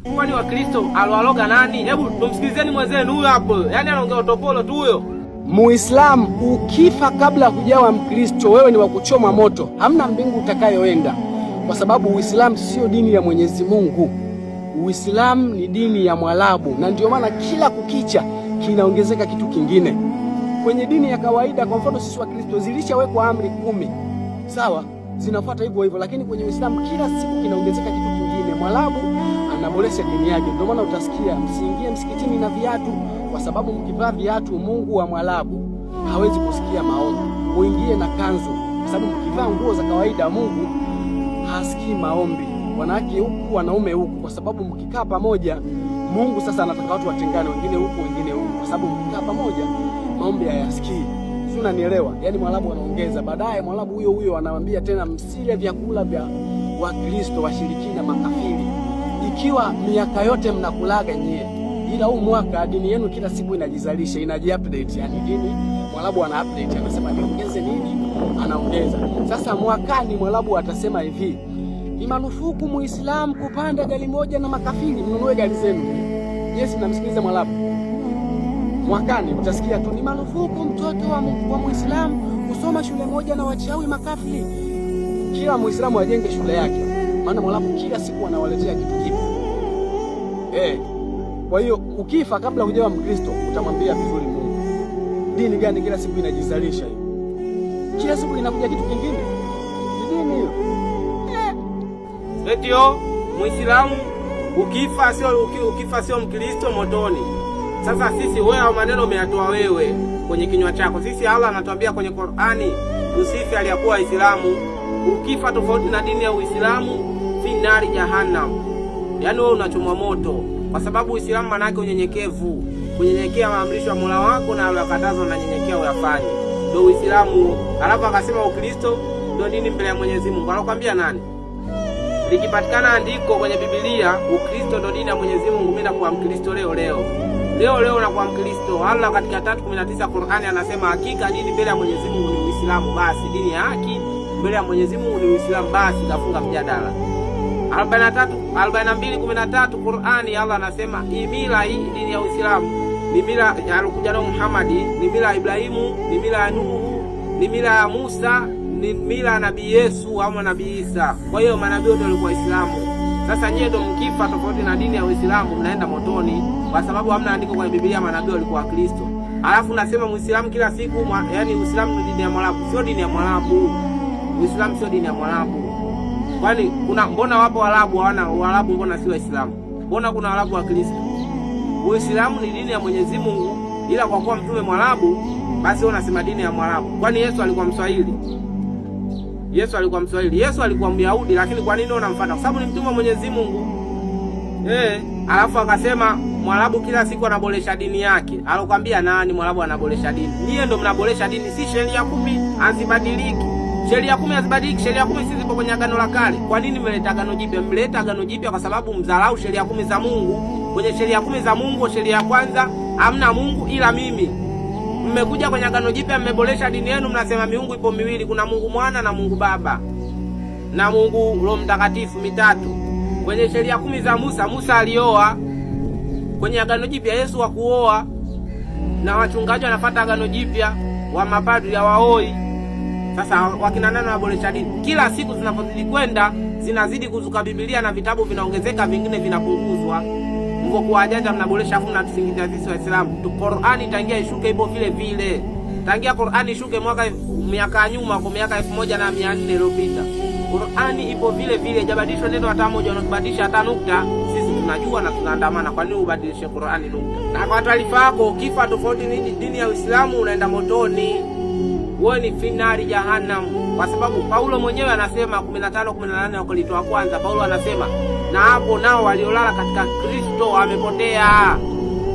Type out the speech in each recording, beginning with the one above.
Kwani Wakristo alwaloga nani? Hebu tumsikilizeni mwenzenu huyo hapo. Yaani anaongea utopolo tu huyo. Muislamu ukifa kabla hujawa Mkristo, wewe ni wa kuchoma moto, hamna mbingu utakayoenda, kwa sababu Uislamu sio dini ya Mwenyezi Mungu. Uislamu ni dini ya Mwarabu, na ndio maana kila kukicha kinaongezeka kitu kingine. Kwenye dini ya kawaida, kwa mfano sisi Wakristo, zilishawekwa amri 10, sawa, zinafuata hivyo hivyo, lakini kwenye Uislamu kila siku kinaongezeka kitu kingine. Mwarabu anaboresha dini yake. Ndio maana utasikia msiingie msikitini na viatu, kwa sababu mkivaa viatu Mungu wa Mwarabu hawezi kusikia maombi. Muingie na kanzu, kwa sababu mkivaa nguo za kawaida Mungu hasikii maombi. Wanawake huku, wanaume huku, kwa sababu mkikaa pamoja Mungu sasa anataka watu watengane, wengine huku wengine huku, kwa sababu mkikaa pamoja maombi hayasikii. Si unanielewa? Yaani Mwarabu anaongeza, baadaye Mwarabu huyo huyo anamwambia tena msile vyakula vya Wakristo, washirikina, makafiri. Ikiwa miaka yote mnakulaga nyie, ila huu mwaka dini yenu kila siku inajizalisha, inajiupdate. Yani dini Mwarabu ana update, anasema niongeze nini, anaongeza. Sasa mwakani Mwarabu atasema hivi, ni marufuku Muislamu kupanda gari moja na makafiri, mnunue gari zenu. Yes, namsikiliza Mwarabu. Mwakani utasikia tu ni marufuku mtoto wa Muislamu kusoma shule moja na wachawi makafiri. Kila Muislamu ajenge shule yake, maana Mwarabu kila siku anawaletea kitu kipya. Kwa hiyo ukifa kabla hujawa Mkristo utamwambia vizuri Mungu. Dini gani kila siku inajizalisha hiyo? Kila siku inakuja kitu kingine. Ni dini hiyo. Etio Muislamu ukifa sio Mkristo motoni. Sasa sisi wewe maneno umeyatoa wewe kwenye kinywa chako. Sisi Allah anatuambia kwenye Qur'ani tusife aliyakuwa Waislamu. Ukifa tofauti na dini ya Uislamu fi nari jahannam. Yaani wewe unachomwa moto, kwa sababu Uislamu maana yake unyenyekevu, kunyenyekea maamrisho ya Mola wako na aliyokataza na nyenyekea uyafanye. Ndio Uislamu. Alafu akasema Ukristo ndio dini mbele ya Mwenyezi Mungu. Anakuambia nani? Likipatikana andiko kwenye Biblia Ukristo ndio dini ya Mwenyezi Mungu, mimi nakuwa Mkristo leo na kwa Mkristo. Allah katika 3:19 Qur'ani anasema hakika dini mbele ya Mwenyezi Mungu ni Uislamu, basi dini ya haki mbele ya Mwenyezi Mungu ni Uislamu, basi kafunga mjadala. 42:13 Qur'ani Allah anasema mila hii dini ya Uislamu ni mila ya alikuja na Muhammad, ni mila ya Ibrahimu, ni mila ya Nuhu, ni mila ya Musa, ni mila ya Nabii Yesu au Nabii Isa. Kwa hiyo manabii wote walikuwa Waislamu. Sasa nyie ndio mkifa tofauti na dini ya Uislamu mnaenda motoni, kwa sababu hamna andiko kwenye Biblia manabii walikuwa Wakristo. Alafu nasema Muislamu kila siku, yani Uislamu ni dini ya Mwarabu, sio dini ya Mwarabu. Uislamu sio dini ya Mwarabu. Kwani mbona wapo Waarabu hawana Waarabu, mbona si Waislamu? Mbona kuna Waarabu wa Kristo? Uislamu ni dini ya Mwenyezi Mungu, ila kwa kuwa mtume Mwarabu basi unasema dini ya Mwarabu. Kwani Yesu alikuwa Mswahili? Yesu alikuwa Myahudi, lakini kwa nini unamfuata? Kwa sababu ni mtume wa Mwenyezi Mungu. Alafu akasema Mwarabu kila siku anaboresha dini yake. Alokuambia nani Mwarabu anaboresha dini? Nyie ndio mnaboresha dini, si sheria 10 hazibadiliki. Sheria 10 hazibadiliki, sheria 10 sisi zipo kwenye Agano la Kale. Kwa nini mmeleta Agano Jipya? Mmeleta Agano Jipya kwa sababu mdharau sheria 10 za Mungu. Kwenye sheria 10 za Mungu, sheria ya kwanza hamna Mungu ila mimi. Mmekuja kwenye Agano Jipya mmeboresha dini yenu, mnasema miungu ipo miwili, kuna Mungu Mwana na Mungu Baba na Mungu Roho Mtakatifu, mitatu. Kwenye sheria 10 za Musa alioa. Kwenye Agano Jipya Yesu hakuoa, na wachungaji wanafuata Agano Jipya, wa mapadri hawaoi. Sasa wakina nani wanaboresha dini? Kila siku zinapozidi kwenda zinazidi kuzuka Biblia na vitabu vinaongezeka, vingine vinapunguzwa. Mko kwa ajaja mnaboresha, afu mnatusingizia sisi Waislamu. Qur'ani tangia ishuke ipo vile vile. Tangia Qur'ani ishuke miaka nyuma, kwa miaka 1400 iliyopita. Qur'ani ipo vile vile, hajabadilishwa neno hata moja. Unakubadilisha hata nukta, sisi tunajua na tunaandamana. Kwa nini ubadilishe Qur'ani nukta? Na kwa taarifa yako, ukifa tofauti ni dini ya Uislamu unaenda motoni. Wewe ni finari jahannam, kwa sababu Paulo mwenyewe anasema 15:18 Wakorintho wa kwanza. Paulo anasema na hapo nao waliolala katika Kristo wamepotea.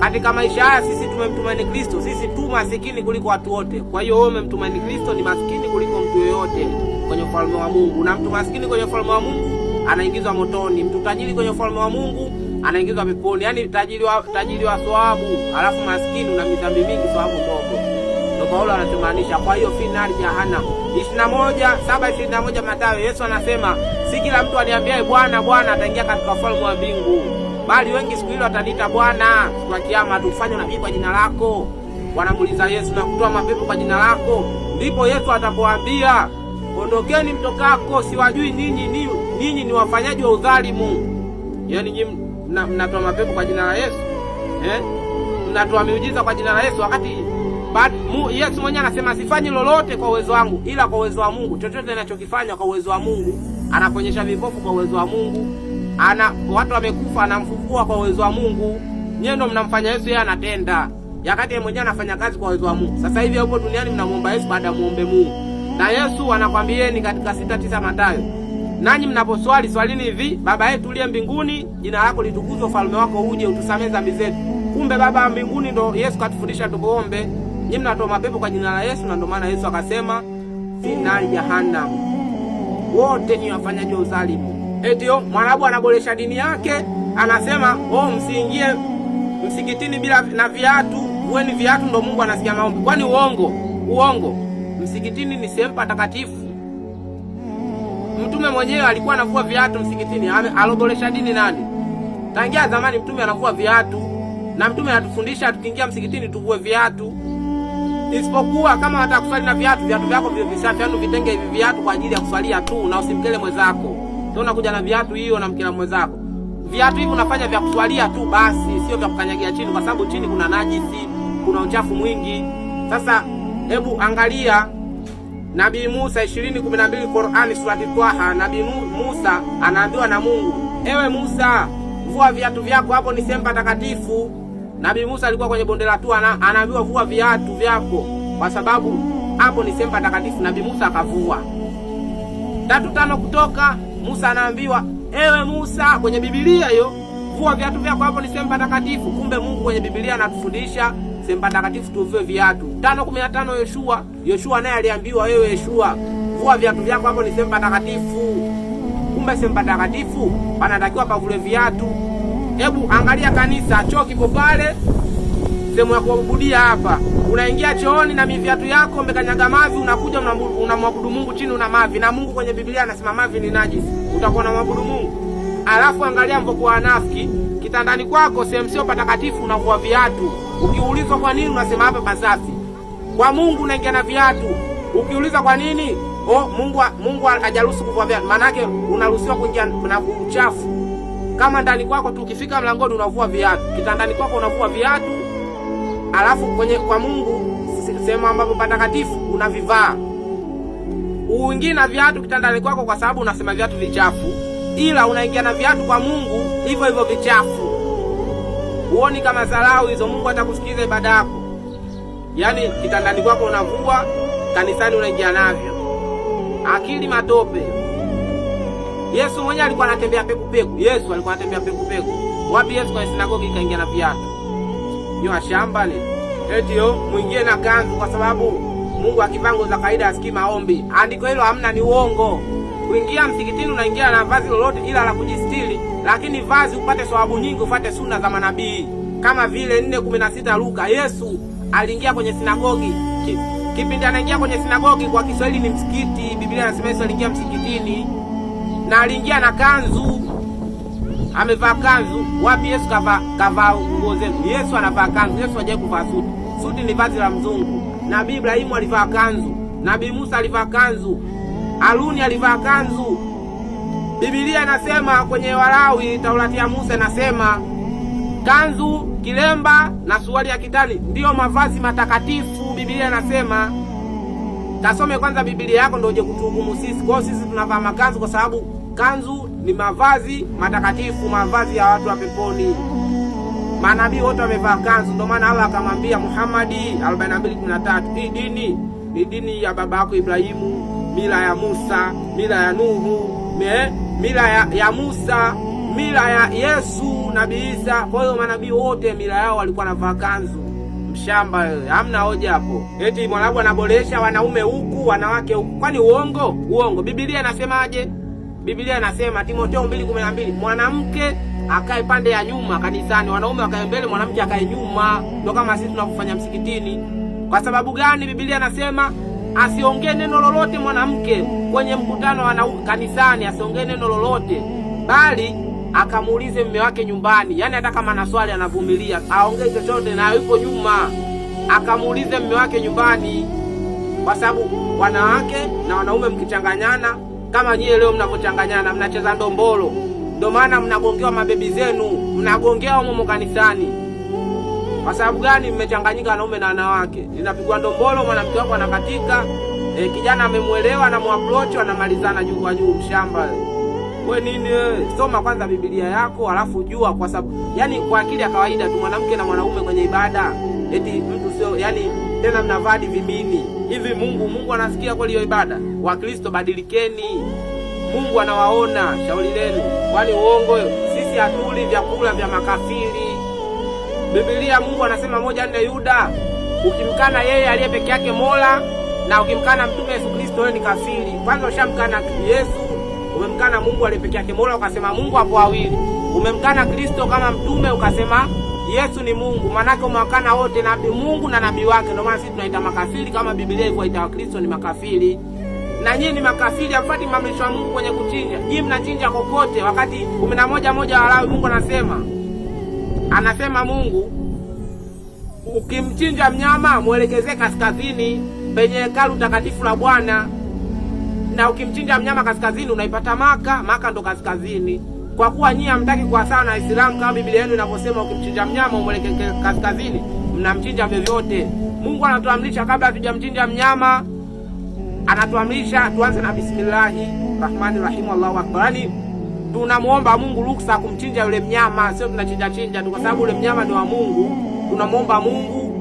Katika maisha haya sisi tumemtumaini Kristo, sisi tu masikini kuliko watu wote. Kwa hiyo wewe umemtumaini Kristo ni masikini kuliko mtu yoyote kwenye ufalme wa Mungu. Na mtu masikini kwenye ufalme wa Mungu anaingizwa motoni, mtu tajiri kwenye ufalme wa Mungu anaingizwa peponi. Yaani tajiri wa thawabu, alafu maskini una midhambi mingi, thawabu ndogo. Ndio Paulo anatumaanisha. Kwa hiyo finari jahannam. 21:7-21 Mathayo, Yesu anasema si kila mtu aniambiaye Bwana Bwana ataingia katika ufalme wa mbingu, bali wengi siku ile wataniita Bwana, siku ya kiyama, tufanye nabii kwa jina lako. Wanamuuliza Yesu, na kutoa mapepo kwa jina lako? Ndipo Yesu atapowaambia, ondokeni mtokako, siwajui ninyi ni wafanyaji wa udhalimu. Yaani nyinyi mnatoa mapepo kwa jina la Yesu, mnatoa miujiza kwa jina la Yesu, wakati Yesu mwenyewe anasema sifanyi lolote kwa uwezo wangu, ila kwa uwezo wa Mungu. Chochote ninachokifanya kwa uwezo wa Mungu. Anaponyesha vipofu kwa uwezo wa Mungu, watu wamekufa anamfufua kwa uwezo wa Mungu. Nyinyi ndio mnamfanya Yesu, yeye anatenda, yakati yeye mwenyewe anafanya kazi kwa uwezo wa Mungu. Sasa hivi hapo duniani mnamuomba Yesu baada ya muombe Mungu. Na Yesu anakwambieni katika 6:9 Mathayo, nanyi mnaposwali swalini hivi: Baba yetu uliye mbinguni, jina lako litukuzwe, ufalme wako uje, utusamehe dhambi zetu. Kumbe Baba wa mbinguni ndo Yesu katufundisha tuombe. Nyinyi mnatoa mapepo kwa jina la Yesu, na ndio maana Yesu akasema finali jahannam, wote ni wafanyaji wa udhalimu. Etio Mwarabu anaboresha dini yake, anasema msiingie msikitini bila na viatu, vueni viatu ndo Mungu anasikia maombi. Kwani uongo. Msikitini ni sehemu patakatifu. Mtume mwenyewe alikuwa anavua viatu msikitini. Aloboresha dini nani? Tangia zamani mtume anavua viatu, na mtume anatufundisha tukiingia msikitini tuvue viatu. Isipokuwa kama unataka kuswali na viatu vyako vile visafi, yani vitenge hivi viatu kwa ajili ya kuswalia tu, na usimkele mwenzako. Sio unakuja na viatu hiyo na mkela mwenzako. Viatu hivi unafanya vya kuswalia tu basi, sio vya kukanyagia chini, kwa sababu chini kuna najisi, kuna uchafu mwingi. Sasa hebu angalia Nabii Musa 20:12 Qur'ani surati Twaha. Nabii Musa anaambiwa na Mungu, ewe Musa, vua viatu vyako, hapo ni sehemu takatifu. Nabii Musa alikuwa kwenye bonde la Tua, anaambiwa vua viatu vyako kwa sababu hapo ni sehemu takatifu. Nabii Musa akavua. 3:5 Kutoka, Musa anaambiwa, ewe Musa, kwenye Biblia hiyo, vua viatu vyako, hapo ni sehemu takatifu. Kumbe Mungu kwenye Biblia anatufundisha sehemu takatifu tuvue viatu. 5:15 Yoshua naye aliambiwa, wewe Yoshua, vua viatu vyako, hapo ni sehemu takatifu. Kumbe sehemu takatifu panatakiwa pavule viatu. Hebu angalia kanisa, choo kipo pale, sehemu ya kuabudia hapa. Unaingia chooni na viatu yako umekanyaga mavi, unakuja unamwabudu Mungu chini una mavi, na Mungu kwenye Biblia anasema mavi ni najisi. Utakuwa unamwabudu Mungu. Alafu angalia mvoko wa wanafiki, kitandani kwako sehemu sio patakatifu unavua viatu. Ukiulizwa kwa nini unasema hapa pasafi. Kwa Mungu unaingia na viatu. Ukiulizwa kwa nini? Mungu hajaruhusu kuvua viatu. Maana yake unaruhusiwa kuingia na uchafu. Kama ndani kwako tu ukifika mlangoni unavua viatu, kitandani kwako unavua viatu, alafu kwa Mungu sehemu ambapo patakatifu unavivaa. Uingie na viatu kitandani kwako kwa sababu unasema viatu vichafu, ila unaingia na viatu kwa Mungu hivyo vichafu. Uoni kama dharau hizo? Mungu atakusikiza ibada yako. Yaani kitandani kwako unavua, kanisani unaingia navyo. Akili matope. Yesu mwenyewe alikuwa anatembea peku. Yesu alikuwa anatembea peku. Wapi Yesu kwenye sinagogi kaingia na viatu? Nyoa shamba ni. Etio mwingie na kanzu kwa sababu Mungu akivaa nguo za kawaida asikii maombi. Andiko hilo hamna, ni uongo. Kuingia msikitini unaingia na vazi lolote ila la kujistiri, lakini vazi upate thawabu nyingi, ufuate sunna za manabii. Kama vile 4:16 Luka, Yesu aliingia kwenye sinagogi. Kipindi anaingia kwenye sinagogi kwa Kiswahili ni msikiti. Biblia inasema Yesu aliingia msikitini na aliingia na kanzu. Amevaa kanzu. Wapi Yesu kavaa nguo zetu? Yesu anavaa kanzu. Yesu hajawahi kuvaa suti. Suti ni vazi la mzungu. Nabii Ibrahimu alivaa kanzu. Nabii Musa alivaa kanzu. Haruni alivaa kanzu. Biblia inasema kwenye Walawi, Taurati ya Musa inasema kanzu, kilemba na suruali ya kitani ndiyo mavazi matakatifu. Biblia inasema. Kasome kwanza Biblia yako ndio uje kutuhukumu sisi. Kwa hiyo sisi tunavaa makanzu kwa sababu kanzu ni mavazi matakatifu, mavazi ya watu wa peponi. Manabii wote wamevaa kanzu. Ndio maana Allah akamwambia Muhammad 42:13, hii dini ni dini ya baba yako Ibrahimu, mila ya Musa, mila ya Nuhu, mila ya Musa, mila ya Yesu, Nabii Isa. Kwa hiyo manabii wote mila yao walikuwa wanavaa kanzu. Mshamba wewe, hamna hoja hapo. Eti Mwarabu anaboresha wanaume huku, wanawake huku. Kwani uongo? Biblia inasemaje? Biblia inasema Timotheo 2:12, mwanamke akae pande ya nyuma kanisani, wanaume wakae mbele, mwanamke akae nyuma. Ndio kama sisi tunakufanya msikitini. Kwa sababu gani? Biblia inasema asiongee neno lolote mwanamke kwenye mkutano wa kanisani, asiongee neno lolote, bali akamuulize mume wake nyumbani, yani hata kama ana swali anavumilia, aongee chochote na yuko nyuma, akamuulize mume wake nyumbani, kwa sababu wanawake na wanaume mkichanganyana kama nyie leo mnavyochanganyana, mnacheza ndombolo, ndio maana mnagongewa mabebi zenu, mnagongewa humo kanisani. Kwa sababu gani? Mmechanganyika wanaume na wanawake. Linapigwa ndombolo, mwanamke wako anakatika, kijana amemuelewa na muapproach, anamalizana juu kwa juu. Mshamba wewe nini wewe? Soma kwanza Biblia yako alafu jua, kwa sababu yani kwa akili ya kawaida tu mwanamke na mwanaume kwenye ibada eti mtu sio, yani tena mnavadi vimini hivi. Mungu anasikia kweli hiyo ibada? Wakristo badilikeni, Mungu anawaona, shauri lenu. Kwani uongo? Sisi hatuli vyakula vya makafiri. Biblia Mungu anasema 1:4 Yuda, ukimkana yeye aliye peke yake Mola na ukimkana mtume Yesu Kristo wewe ni kafiri. Kwanza ushamkana Yesu, umemkana Mungu aliye peke yake Mola, ukasema Mungu hapo wawili. Umemkana Kristo kama mtume, ukasema Yesu ni Mungu. Manake umewakana wote, nabii Mungu na nabii wake. Ndio maana sisi tunaita makafiri, kama Biblia ilivyoita Wakristo ni makafiri. Na nyinyi ni makafiri, hafuati maamrisho ya Mungu kwenye kuchinja. Nyinyi mnachinja kokote, wakati 11:1 Walawi Mungu anasema Mungu, ukimchinja mnyama mwelekezee kaskazini penye hekalu takatifu la Bwana. Na ukimchinja mnyama kaskazini unaipata Maka ndo kaskazini. Kwa kuwa nyinyi hamtaki kwa sawa na Uislamu kama Biblia yenu inavyosema ukimchinja mnyama umwelekeze kaskazini, mnamchinja vyovyote. Mungu anatuamrisha kabla hatujamchinja mnyama, anatuamrisha tuanze na Bismillahirrahmanirrahim, Allahu Akbar. Yani tunamuomba Mungu ruksa kumchinja yule mnyama, sio tunachinja tu kwa sababu yule mnyama ni wa Mungu. Tunamuomba Mungu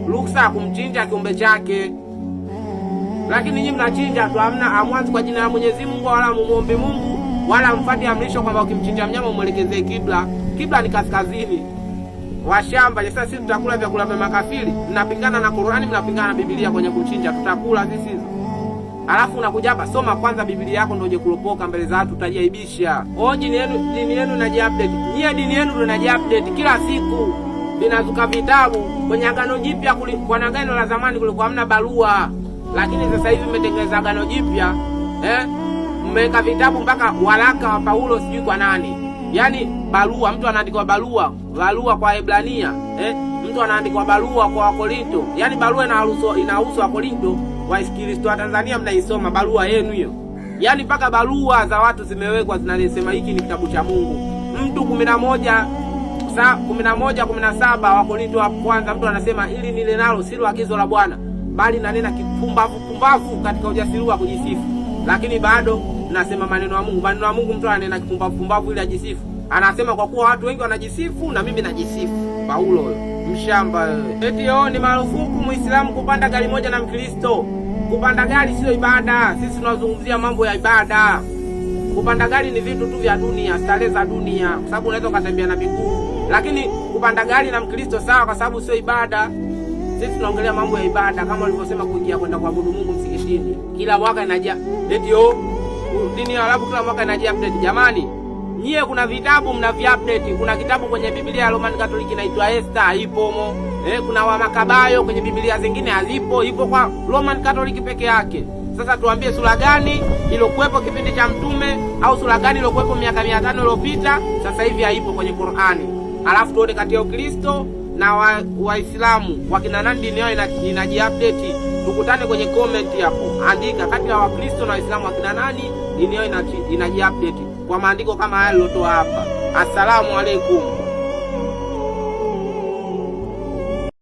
ruksa kumchinja kiumbe chake. Lakini nyinyi mnachinja tu, hamna amwanzi kwa jina la Mwenyezi Mungu, wala muombe Mungu, wala mfuate amrisho kwamba ukimchinja mnyama umwelekezee kibla. Kibla ni kaskazini. Washamba, sasa sisi tutakula vyakula vya makafiri. Mnapingana na Qur'ani, mnapingana na Biblia kwenye kuchinja. Tutakula sisi hizo. Alafu unakuja hapa, soma kwanza Biblia yako ndio uje kulopoka mbele za watu, utajaibisha. Dini yenu inaji-update. Nyie dini yenu ndio inaji-update kila siku. Vinazuka vitabu kwenye Agano Jipya. Kwa Agano la zamani kulikuwa hamna barua, lakini sasa hivi mmetengeneza Agano Jipya, mmeweka vitabu mpaka waraka wa Paulo sijui kwa nani. Yaani barua, mtu anaandika barua kwa Hebrania, mtu anaandika barua kwa Wakorinto. Yaani barua inahusu Wakorinto. Wakristo wa Tanzania mnaisoma barua yenu hiyo. Yaani mpaka barua za watu zimewekwa zinasema hiki ni kitabu cha Mungu. Mtu 11:17 Wakorinto wa kwanza, mtu anasema ili nile nalo silo agizo la Bwana, bali nanena kipumbavu katika ujasiri wa kujisifu. Lakini bado nasema maneno ya Mungu. Maneno ya Mungu mtu ananena kipumbavu ili ajisifu. Anasema kwa kuwa watu wengi wanajisifu na mimi najisifu. Paulo mshamba wewe. Eti ni marufuku Muislamu kupanda gari moja na Mkristo. Kupanda gari sio ibada. Sisi tunazungumzia mambo ya ibada. Kupanda gari ni vitu tu vya dunia, starehe za dunia, kwa sababu unaweza ukatembea na miguu. Lakini kupanda gari na Mkristo sawa, kwa sababu sio ibada. Sisi tunaongelea mambo ya ibada, kama walivyosema kuingia kwenda kuabudu Mungu msikitini. Kila mwaka inajia eti dini ya Arabu kila mwaka inajia update. Jamani, nyie kuna vitabu mnavi-update. Kuna kitabu kwenye Biblia ya Roman Catholic inaitwa Esther, haipo mo. Kuna wa Makabayo kwenye Biblia zingine hazipo, ipo kwa Roman Catholic peke yake. Sasa tuambie sura gani iliyokuwepo kipindi cha mtume, au sura gani iliyokuwepo miaka 500 iliyopita sasa hivi haipo kwenye Qur'ani. Alafu tuone kati ya Ukristo na Waislamu wakina nani dini yao inaji-update. Tukutane kwenye comment hapo. Andika kati ya Wakristo na Waislamu wakina nani dini yao inaji-update kwa maandiko kama haya nilotoa hapa. Assalamu alaikum.